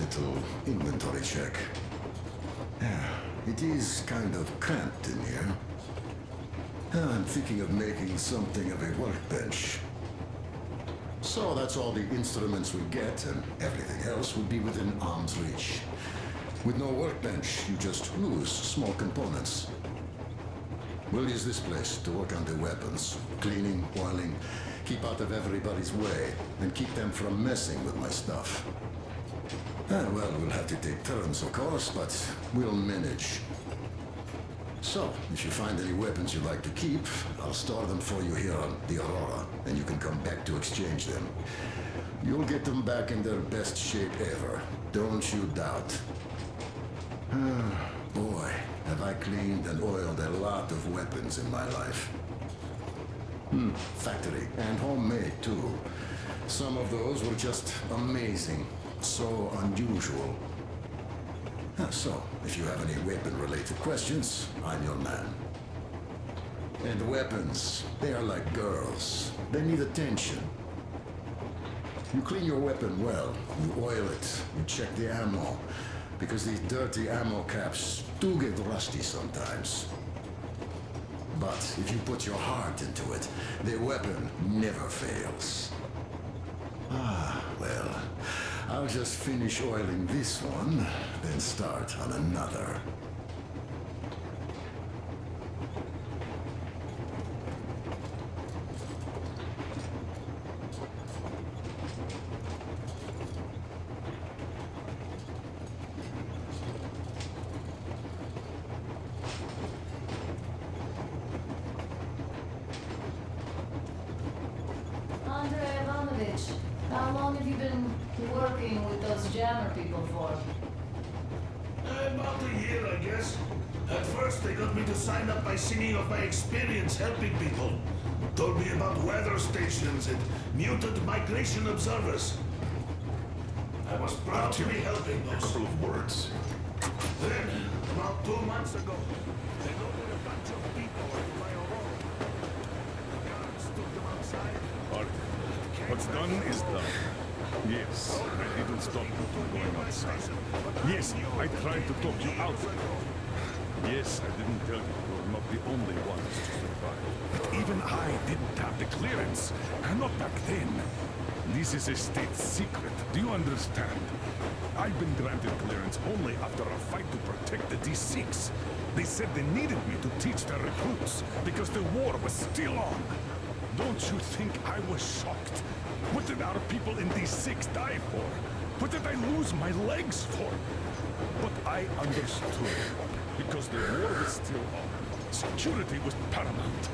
little inventory check. Yeah, it is kind of cramped in here. I'm thinking of making something of a workbench. So that's all the instruments we get, and everything else would be within arm's reach. With no workbench, you just lose small components. We'll use this place to work on the weapons. Cleaning, oiling, keep out of everybody's way, and keep them from messing with my stuff. Well, we'll have to take turns, of course, but we'll manage. So, if you find any weapons you'd like to keep, I'll store them for you here on the Aurora, and you can come back to exchange them. You'll get them back in their best shape ever. Don't you doubt. Boy, have I cleaned and oiled a lot of weapons in my life. Factory and homemade too. Some of those were just amazing. So unusual. So, if you have any weapon-related questions, I'm your man. And weapons, they are like girls. They need attention. You clean your weapon well, you oil it, you check the ammo, because these dirty ammo caps do get rusty sometimes. But if you put your heart into it, the weapon never fails. Well, I'll just finish oiling this one, then start on another. How long have you been working with those jammer people for? About a year, I guess. At first, they got me to sign up by singing of my experience helping people. Told me about weather stations and muted migration observers. I was proud to be helping A those. couple of words. Then, about 2 months ago, they loaded a bunch of people into my Aurora. The guards took them outside. Arthur, what's done is done. Yes, I didn't stop you from going outside. Yes, I tried to talk you out of it. Yes, I didn't tell you you're not the only ones to survive. Even I didn't have the clearance. Not back then. This is a state secret. Do you understand? I've been granted clearance only after a fight to protect the D6. They said they needed me to teach their recruits because the war was still on. Don't you think I was shocked? What did our people in D6 die for? What did I lose my legs for? But I understood, because the war was still on. Security was paramount.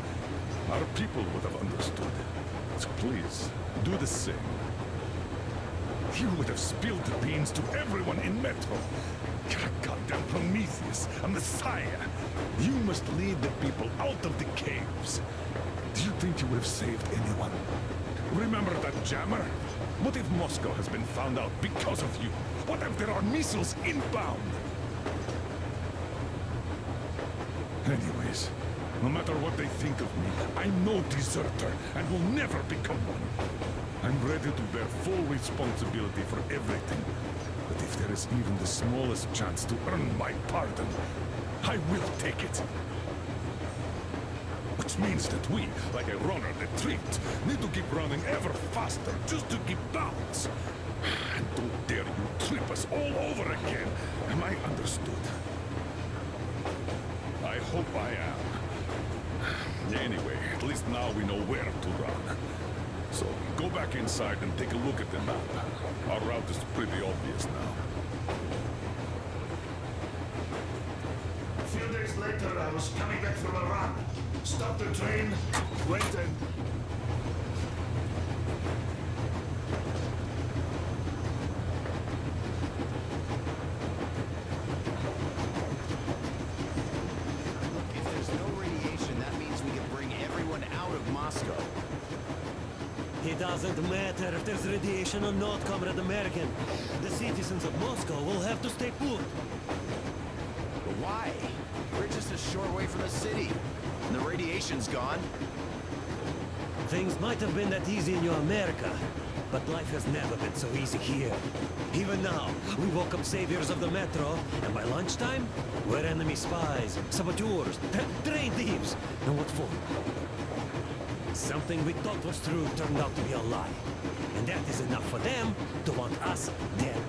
Our people would have understood. So please, do the same. You would have spilled the beans to everyone in Metro. You're a goddamn Prometheus, a messiah. You must lead the people out of the caves. Do you think you would have saved anyone? Remember that jammer? What if Moscow has been found out because of you? What if there are missiles inbound? Anyways, no matter what they think of me, I'm no deserter and will never become one. I'm ready to bear full responsibility for everything. But if there is even the smallest chance to earn my pardon, I will take it. Which means that we, like a runner that tripped, need to keep running ever faster just to keep balance. And don't dare you trip us all over again. Am I understood? I hope I am. Anyway, at least now we know where to run. So, go back inside and take a look at the map. Our route is pretty obvious now. A few days later, I was coming back from a run. Stopped the train, waited. If there's no radiation, that means we can bring everyone out of Moscow. It doesn't matter if there's radiation or not, Comrade American. The citizens of Moscow will have to stay put. But why? We're just a short way from the city. And the radiation's gone. Things might have been that easy in your America. but life has never been so easy here. Even now, we woke up saviors of the metro, and by lunchtime, we're enemy spies, saboteurs, train thieves. And what for? Something we thought was true turned out to be a lie. And that is enough for them to want us dead.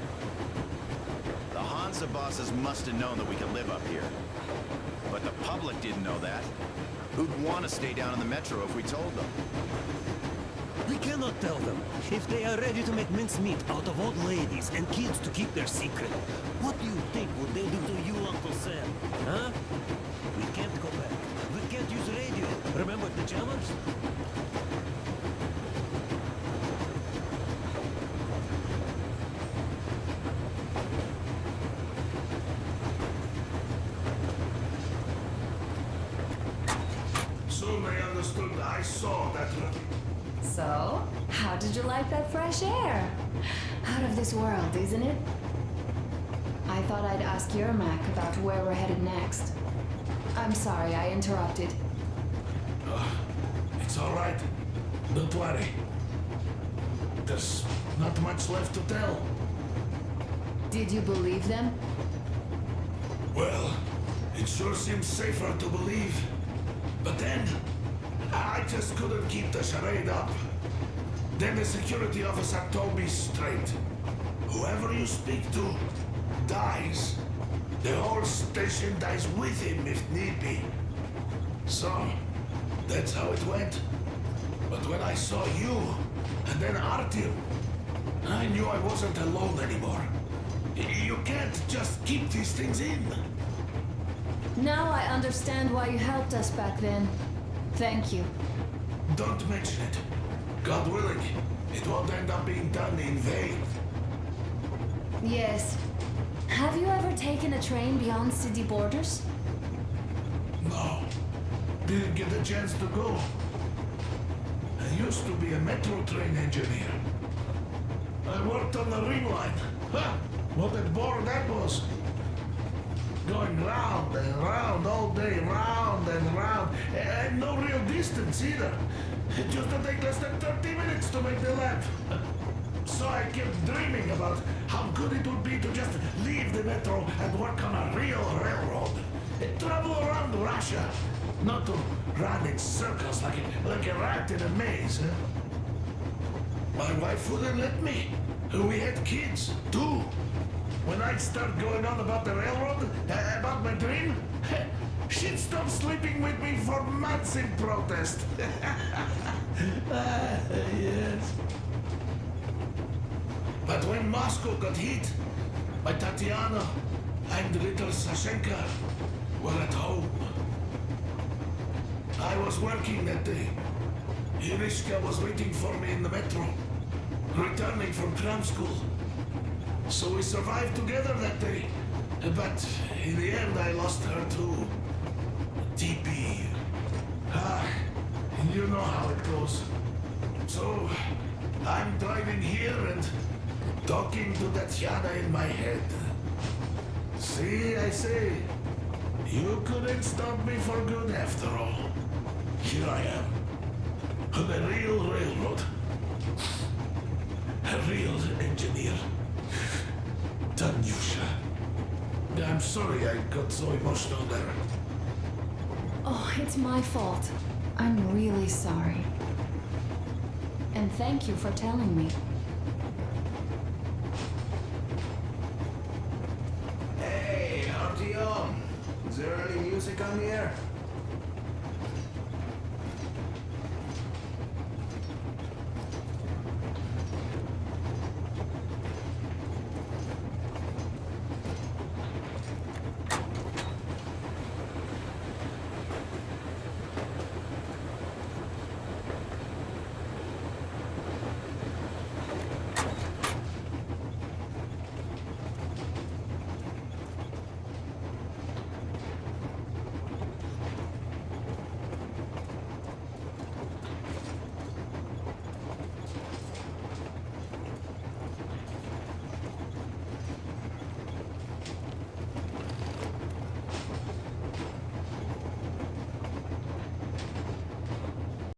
The Hansa bosses must have known that we could live up here. But the public didn't know that. Who'd want to stay down in the metro if we told them? We cannot tell them. If they are ready to make mincemeat out of old ladies and kids to keep their secret, what do you think would they do to you, Uncle Sam? Huh? We can't go back. We can't use radio. Remember the jammers? Soon they understood I saw that. So, how did you like that fresh air? Out of this world, isn't it? I thought I'd ask Yermak about where we're headed next. I'm sorry I interrupted. It's all right. Don't worry. There's not much left to tell. Did you believe them? Well, it sure seems safer to believe. But then, I just couldn't keep the charade up. Then the security officer told me straight. Whoever you speak to dies. The whole station dies with him if need be. So, that's how it went. But when I saw you, and then Artyom, I knew I wasn't alone anymore. You can't just keep these things in. Now I understand why you helped us back then. Thank you. Don't mention it. God willing, it won't end up being done in vain. Yes. Have you ever taken a train beyond city borders? No. Didn't get a chance to go. I used to be a metro train engineer. I worked on the ring line. Ha! What a bore that was. Going round and round all day, round and round. And no real distance either. It used to take less than 30 minutes to make the lap. So I kept dreaming about how good it would be to just leave the metro and work on a real railroad. Travel around Russia, not to run in circles like a rat in a maze. My wife wouldn't let me. We had kids, too. When I'd start going on about the railroad, about my dream, she'd stop sleeping with me for months in protest. Yes. But when Moscow got hit, my Tatiana and little Sashenka were at home. I was working that day. Irishka was waiting for me in the metro, returning from cram school. So we survived together that day. But in the end, I lost her too. TP. You know how it goes. So, I'm driving here and talking to Tatiana in my head. See, I say, you couldn't stop me for good after all. Here I am, on a real railroad. A real engineer. Tanyusha. I'm sorry I got so emotional there. Oh, it's my fault. I'm really sorry. And thank you for telling me. Hey, Artyom. Is there any music on the air?